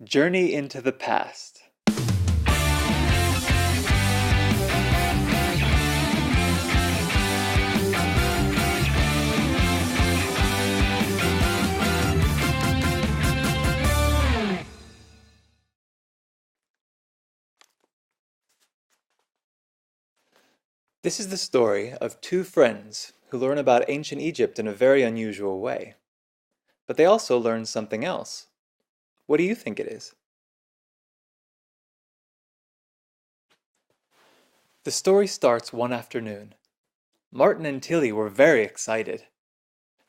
Journey into the Past. This is the story of two friends who learn about ancient Egypt in a very unusual way. But they also learn something else. What do you think it is? The story starts one afternoon. Martin and Tilly were very excited.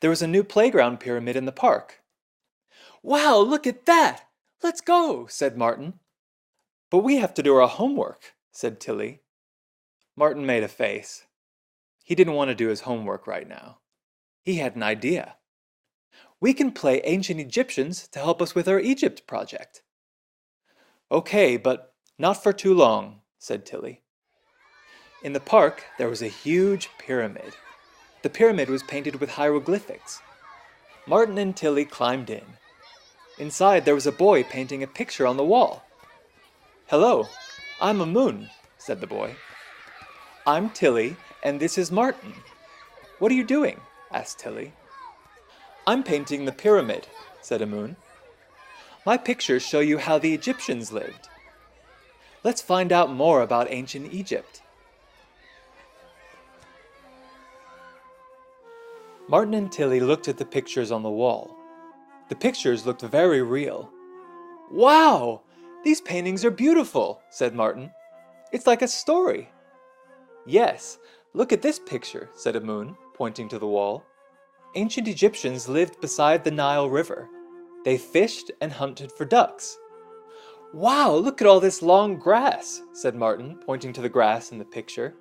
There was a new playground pyramid in the park. "Wow, look at that! Let's go," said Martin. "But we have to do our homework," said Tilly. Martin made a face. He didn't want to do his homework right now. He had an idea. "We can play ancient Egyptians to help us with our Egypt project." "Okay, but not for too long," said Tilly. In the park, there was a huge pyramid. The pyramid was painted with hieroglyphics. Martin and Tilly climbed in. Inside, there was a boy painting a picture on the wall. "Hello, I'm Amun," said the boy. "I'm Tilly, and this is Martin." "What are you doing?" asked Tilly. "I'm painting the pyramid," said Amun. "My pictures show you how the Egyptians lived. Let's find out more about ancient Egypt." Martin and Tilly looked at the pictures on the wall. The pictures looked very real. "Wow! These paintings are beautiful," said Martin. "It's like a story." "Yes, look at this picture," said Amun, pointing to the wall. "Ancient Egyptians lived beside the Nile River. They fished and hunted for ducks." "Wow, look at all this long grass," said Martin, pointing to the grass in the picture.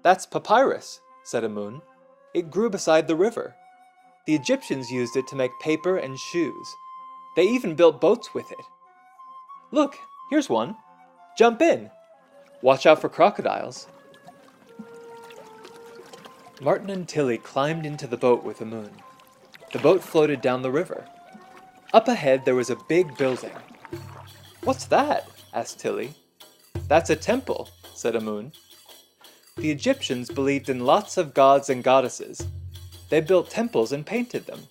"That's papyrus," said Amun. "It grew beside the river. The Egyptians used it to make paper and shoes. They even built boats with it. Look, here's one. Jump in. Watch out for crocodiles." Martin and Tilly climbed into the boat with Amun. The boat floated down the river. Up ahead there was a big building. "What's that?" asked Tilly. "That's a temple," said Amun. The Egyptians believed in lots of gods and goddesses. They built temples and painted them.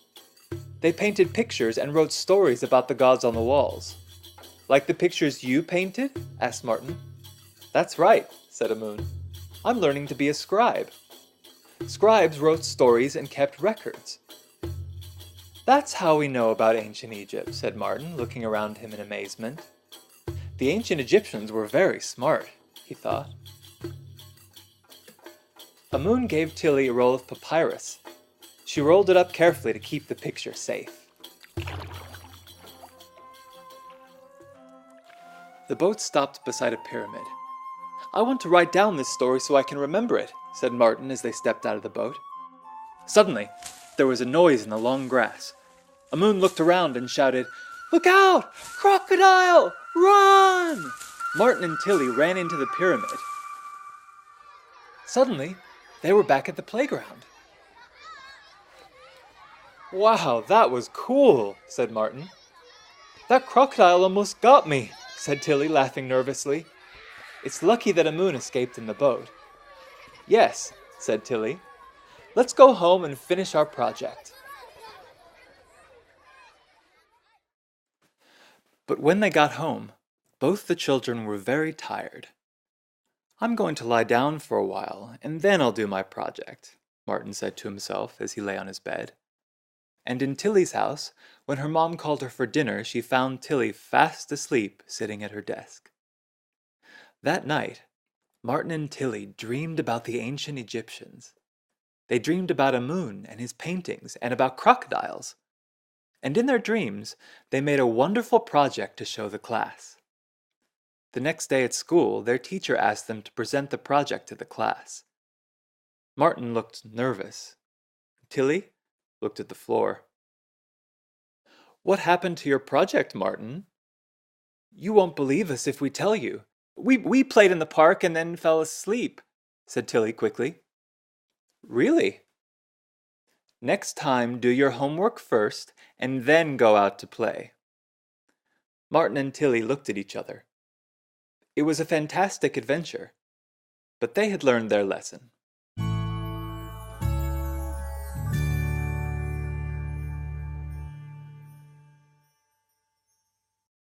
They painted pictures and wrote stories about the gods on the walls. "Like the pictures you painted?" asked Martin. "That's right," said Amun. "I'm learning to be a scribe." Scribes wrote stories and kept records. "That's how we know about ancient Egypt," said Martin, looking around him in amazement. The ancient Egyptians were very smart, he thought. Amun gave Tilly a roll of papyrus. She rolled it up carefully to keep the picture safe. The boat stopped beside a pyramid. "I want to write down this story so I can remember it," said Martin as they stepped out of the boat. Suddenly, there was a noise in the long grass. Amun looked around and shouted, "Look out! Crocodile! Run!" Martin and Tilly ran into the pyramid. Suddenly, they were back at the playground. "Wow, that was cool," said Martin. "That crocodile almost got me," said Tilly, laughing nervously. "It's lucky that Amun escaped in the boat." "Yes," said Tilly. "Let's go home and finish our project." But when they got home, both the children were very tired. "I'm going to lie down for a while, and then I'll do my project," Martin said to himself as he lay on his bed. And in Tilly's house, when her mom called her for dinner, she found Tilly fast asleep sitting at her desk. That night, Martin and Tilly dreamed about the ancient Egyptians. They dreamed about Amun and his paintings and about crocodiles. And in their dreams, they made a wonderful project to show the class. The next day at school, their teacher asked them to present the project to the class. Martin looked nervous. Tilly looked at the floor. "What happened to your project, Martin?" "You won't believe us if we tell you. We played in the park and then fell asleep, said Tilly quickly. Really? Next time, do your homework first and then go out to play. Martin and Tilly looked at each other. It was a fantastic adventure, but they had learned their lesson.